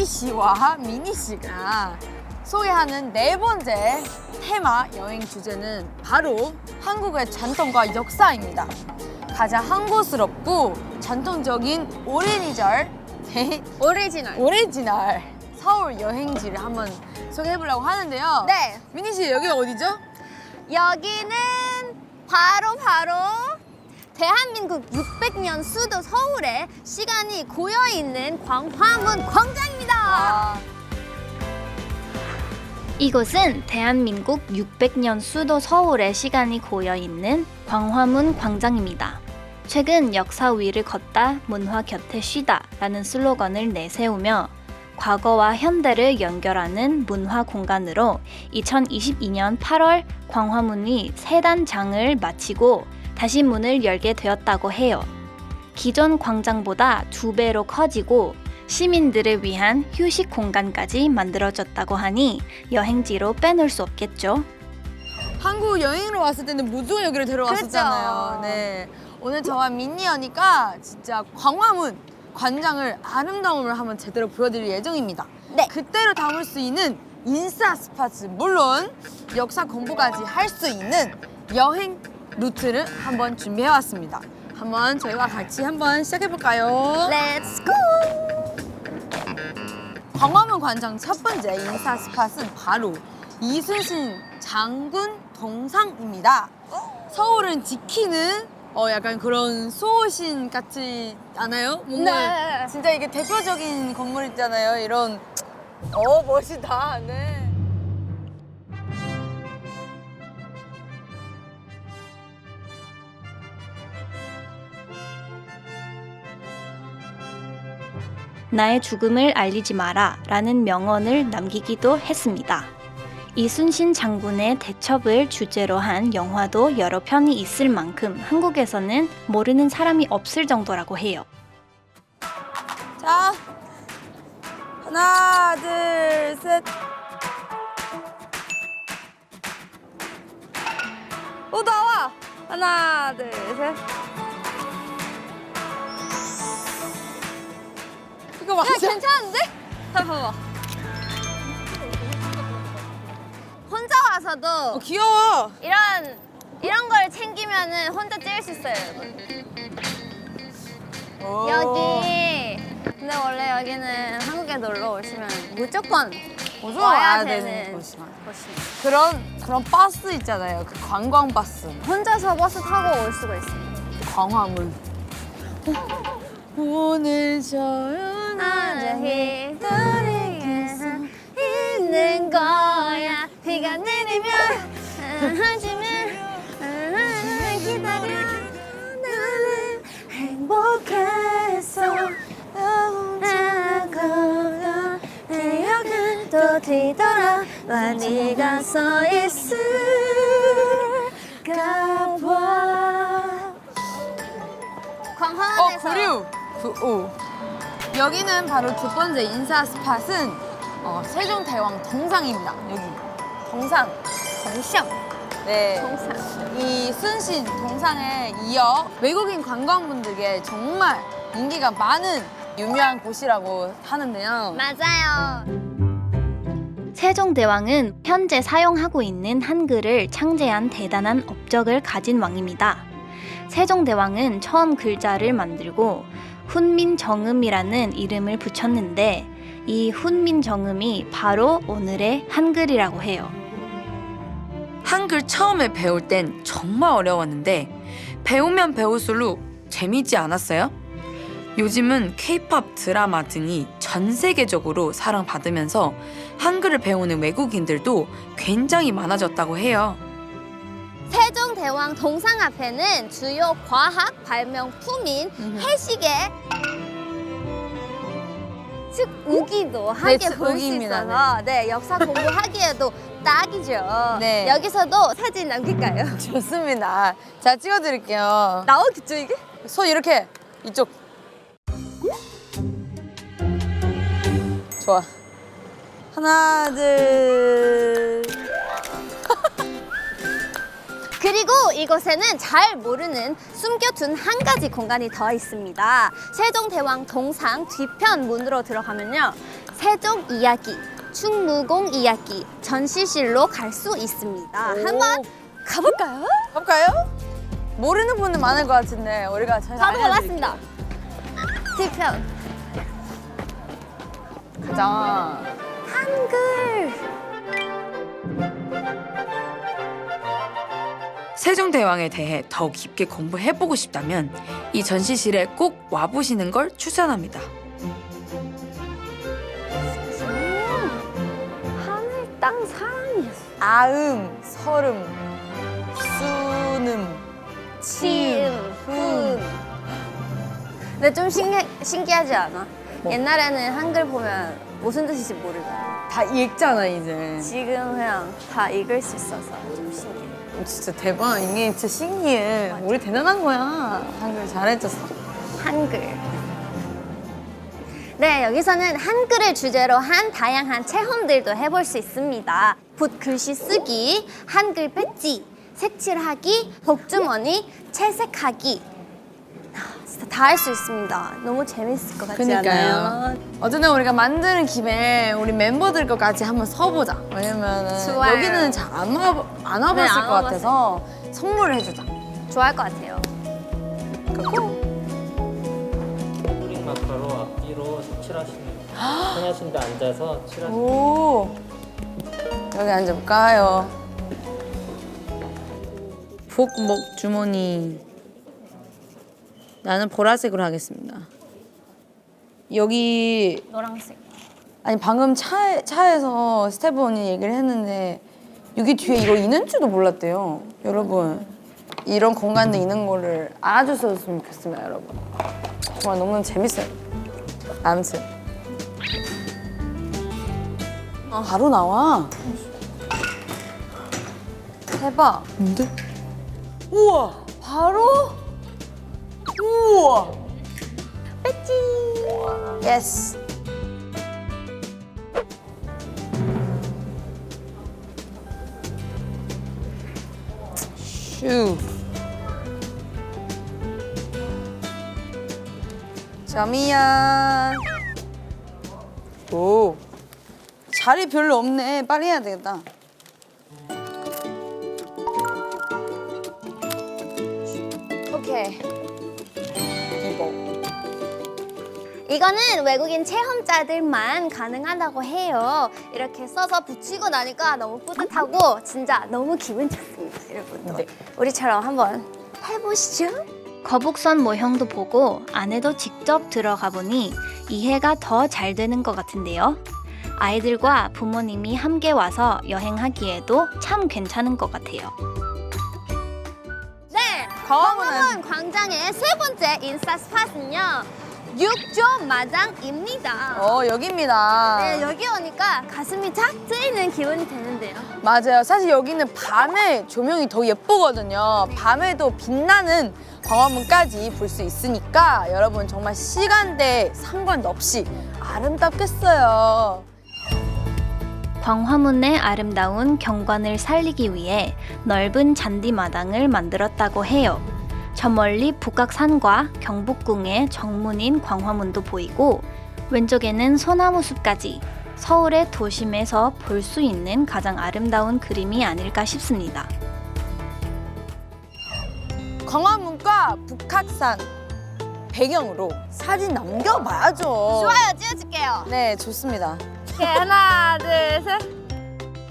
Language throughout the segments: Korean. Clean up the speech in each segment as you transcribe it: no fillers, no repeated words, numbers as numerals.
씨와 미니 씨가 소개하는 네 번째 테마 여행 주제는 바로 한국의 전통과 역사입니다. 가장 한국스럽고 전통적인 오리지널 서울 여행지를 한번 소개해보려고 하는데요. 네. 미니 씨, 여기가 어디죠? 여기는 바로 대한민국 600년 수도 서울에 시간이 고여있는 광화문 광장입니다. 이곳은 대한민국 600년 수도 서울의 시간이 고여있는 광화문 광장입니다. 최근 역사 위를 걷다 문화 곁에 쉬다 라는 슬로건을 내세우며 과거와 현대를 연결하는 문화 공간으로 2022년 8월 광화문이 세단장을 마치고 다시 문을 열게 되었다고 해요. 기존 광장보다 2배로 커지고 시민들을 위한 휴식 공간까지 만들어졌다고 하니 여행지로 빼놓을 수 없겠죠. 한국 여행으로 왔을 때는 무조건 여기를 데려왔었잖아요. 그렇죠. 네. 오늘 저와 민니 언니가 진짜 광화문 관장을 아름다움을 한번 제대로 보여드릴 예정입니다. 네. 그때로 담을 수 있는 인싸 스팟, 물론 역사 공부까지 할 수 있는 여행 루트를 한번 준비해왔습니다. 한번 저희와 같이 한번 시작해볼까요? Let's go! 광화문 관장 첫 번째 인싸 스팟은 바로 이순신 장군 동상입니다. 서울은 지키는 약간 그런 수호신 같지 않아요? 뭔가 네. 진짜 이게 대표적인 건물 있잖아요. 이런 멋있다. 네. 나의 죽음을 알리지 마라 라는 명언을 남기기도 했습니다. 이순신 장군의 대첩을 주제로 한 영화도 여러 편이 있을 만큼 한국에서는 모르는 사람이 없을 정도라고 해요. 자, 하나, 둘, 셋. 나와. 하나, 둘, 셋. 이거 맞아? 괜찮은데? 봐봐. 혼자 와서도 귀여워. 이런 걸 챙기면은 혼자 찍을 수 있어요, 여러분. 여기 근데 원래 여기는 한국에 놀러 오시면 무조건 와야 되는 곳이에요. 그런 버스 있잖아요. 그 관광 버스. 혼자서 버스 타고 올 수가 있어요. 광화문. 오늘 조용한 히도리에서 있는 거야. 비가 내리면 하지만 기다려. 나는 행복했어. 나고 기억은 또 뒤돌아와. 네가 서 있을까 봐. 광화문에서 구류. 여기는 바로 두 번째 인사 스팟은 세종대왕 동상입니다. 여기 동상. 네. 동상. 이 순신 동상에 이어 외국인 관광분들께 정말 인기가 많은 유명한 곳이라고 하는데요. 맞아요. 세종대왕은 현재 사용하고 있는 한글을 창제한 대단한 업적을 가진 왕입니다. 세종대왕은 처음 글자를 만들고 훈민정음이라는 이름을 붙였는데 이 훈민정음이 바로 오늘의 한글이라고 해요. 한글 처음에 배울 땐 정말 어려웠는데 배우면 배울수록 재미있지 않았어요? 요즘은 K-팝 드라마 등이 전 세계적으로 사랑받으면서 한글을 배우는 외국인들도 굉장히 많아졌다고 해요. 세종대왕 동상 앞에는 주요 과학 발명품인 해시계, 즉 우기도 하게 볼 수 우기입니다. 있어서 네, 역사 공부하기에도 딱이죠. 네. 여기서도 사진 남길까요? 좋습니다. 자, 찍어드릴게요. 나오겠죠 이게? 손 이렇게 이쪽. 좋아. 하나, 둘. 그리고 이곳에는 잘 모르는 숨겨둔 한 가지 공간이 더 있습니다. 세종대왕 동상 뒤편 문으로 들어가면요, 세종 이야기, 충무공 이야기 전시실로 갈 수 있습니다. 한번 가볼까요? 가볼까요? 모르는 분들 많을 것 같은데 우리가 잘 저도 알려드릴게요. 몰랐습니다. 뒤편 가자. 한글. 세종대왕에 대해 더 깊게 공부해보고 싶다면 이 전시실에 꼭 와보시는 걸 추천합니다. 하늘 땅 사랑이었어. 아음, 서름, 수능, 치음, 훈. 근데 좀 신기하지 않아? 뭐? 옛날에는 한글 보면 무슨 뜻인지 모르고 다 읽잖아 이제. 지금 그냥 다 읽을 수 있어서 좀 신기해. 진짜 대박. 이게 진짜 신기해. 우리 대단한 거야. 한글 잘해줬어. 한글. 네, 여기서는 한글을 주제로 한 다양한 체험들도 해볼 수 있습니다. 붓 글씨 쓰기, 한글 배지, 색칠하기, 복주머니, 채색하기. 진짜 다 할 수 있습니다. 너무 재밌을 것 같지 않아요? 어쨌든 우리가 만드는 김에 우리 멤버들과 같이 한번 서보자. 왜냐면은 좋아요. 여기는 잘 안 와봤을 네, 안 것 같아서 선물을 해주자. 좋아할 것 같아요. 쿨링 마카로 앞뒤로 칠하시는 편하신 데 앉아서 칠하시는 오. 여기 앉아볼까요? 복목 주머니. 나는 보라색으로 하겠습니다. 여기 노란색. 아니 방금 차에서 스태프 언니 얘기를 했는데 여기 뒤에 이거 있는 줄도 몰랐대요. 여러분 이런 공간도 있는 거를 알아줬으면 좋겠습니다, 여러분. 정말 너무 재밌어요. 아무튼 바로 나와. 대박. 뭔데? 우와. 바로? 우와. 배지. 예스. 슈. 점이야. 오. 자리 별로 없네. 빨리 해야 되겠다. 오케이. 이거. 이거는 외국인 체험자들만 가능하다고 해요. 이렇게 써서 붙이고 나니까 너무 뿌듯하고 진짜 너무 기분 좋습니다, 여러분도. 네. 우리처럼 한번 해보시죠. 거북선 모형도 보고 안에도 직접 들어가 보니 이해가 더 잘 되는 것 같은데요. 아이들과 부모님이 함께 와서 여행하기에도 참 괜찮은 것 같아요. 네, 광화문은 광화문 광장의 세 번째 인싸 스팟은요, 육조 마장입니다. 여기입니다. 네, 여기 오니까 가슴이 탁 트이는 기분이 드는데요. 맞아요. 사실 여기는 밤에 조명이 더 예쁘거든요. 밤에도 빛나는 광화문까지 볼 수 있으니까 여러분 정말 시간대 상관없이 아름답겠어요. 광화문의 아름다운 경관을 살리기 위해 넓은 잔디마당을 만들었다고 해요. 저 멀리 북악산과 경복궁의 정문인 광화문도 보이고 왼쪽에는 소나무 숲까지 서울의 도심에서 볼 수 있는 가장 아름다운 그림이 아닐까 싶습니다. 광화문과 북악산 배경으로 사진 남겨봐야죠. 좋아요, 찍어줄게요. 네, 좋습니다. 오케이, 하나, 둘, 셋.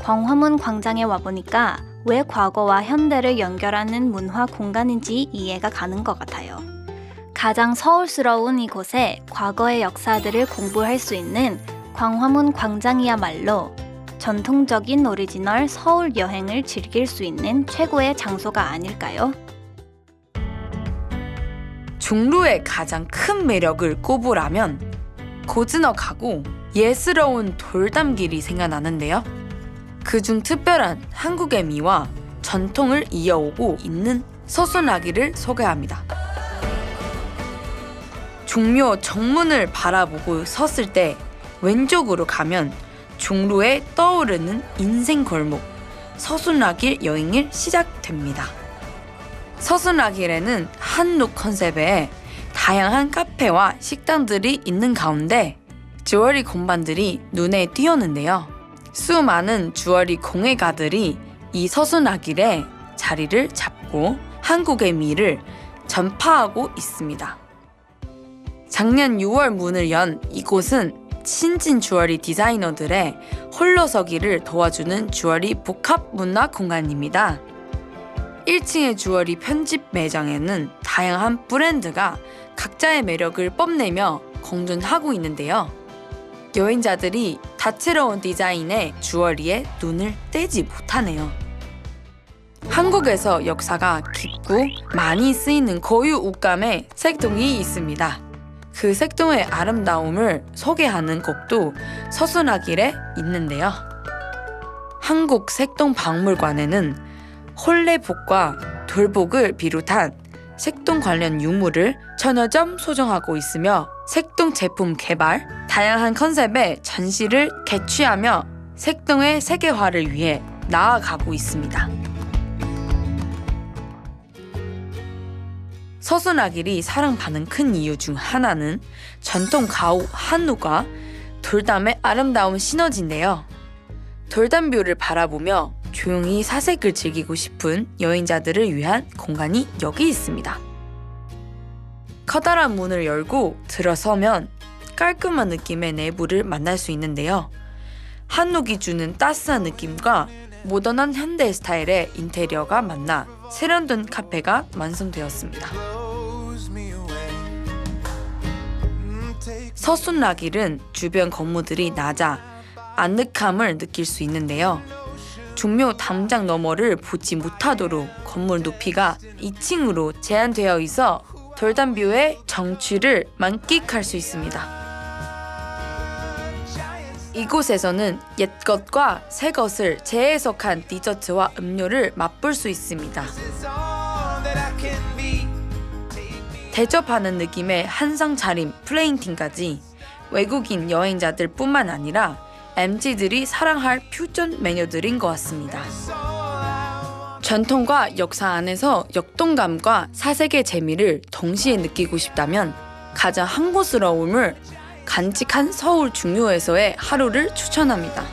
광화문 광장에 와보니까 왜 과거와 현대를 연결하는 문화 공간인지 이해가 가는 것 같아요. 가장 서울스러운 이곳에 과거의 역사들을 공부할 수 있는 광화문 광장이야말로 전통적인 오리지널 서울 여행을 즐길 수 있는 최고의 장소가 아닐까요? 종로의 가장 큰 매력을 꼽으라면 고즈넉하고 예스러운 돌담길이 생각나는데요. 그중 특별한 한국의 미와 전통을 이어오고 있는 서순아기를 소개합니다. 종묘 정문을 바라보고 섰을 때 왼쪽으로 가면 종로에 떠오르는 인생 골목 서순아길 여행이 시작됩니다. 서순아길에는 한옥 컨셉의 다양한 카페와 식당들이 있는 가운데 주얼리 건반들이 눈에 띄었는데요. 수많은 주얼리 공예가들이 이 서순아길에 자리를 잡고 한국의 미를 전파하고 있습니다. 작년 6월 문을 연 이곳은 신진 주얼리 디자이너들의 홀로서기를 도와주는 주얼리 복합 문화 공간입니다. 1층의 주얼리 편집 매장에는 다양한 브랜드가 각자의 매력을 뽐내며 공존하고 있는데요. 여행자들이 다채로운 디자인의 주얼리에 눈을 떼지 못하네요. 한국에서 역사가 깊고 많이 쓰이는 고유 옷감의 색동이 있습니다. 그 색동의 아름다움을 소개하는 곡도 서순아길에 있는데요. 한국 색동박물관에는 홀레복과 돌복을 비롯한 색동 관련 유물을 천여 점 소장하고 있으며 색동 제품 개발, 다양한 컨셉의 전시를 개최하며 색동의 세계화를 위해 나아가고 있습니다. 서순아길이 사랑받는 큰 이유 중 하나는 전통 가옥 한옥과 돌담의 아름다운 시너지인데요. 돌담뷰를 바라보며 조용히 사색을 즐기고 싶은 여행자들을 위한 공간이 여기 있습니다. 커다란 문을 열고 들어서면 깔끔한 느낌의 내부를 만날 수 있는데요. 한옥이 주는 따스한 느낌과 모던한 현대 스타일의 인테리어가 만나 세련된 카페가 완성되었습니다. 서순아길은 주변 건물들이 낮아 아늑함을 느낄 수 있는데요. 중묘 담장 너머를 보지 못하도록 건물 높이가 2층으로 제한되어 있어 돌담뷰의 정취를 만끽할 수 있습니다. 이곳에서는 옛것과 새것을 재해석한 디저트와 음료를 맛볼 수 있습니다. 대접하는 느낌의 한상 차림 플레인팅까지 외국인 여행자들 뿐만 아니라 MZ들이 사랑할 퓨전 메뉴들인 것 같습니다. 전통과 역사 안에서 역동감과 사색의 재미를 동시에 느끼고 싶다면 가장 한국스러움을 간직한 서울 중요에서의 하루를 추천합니다.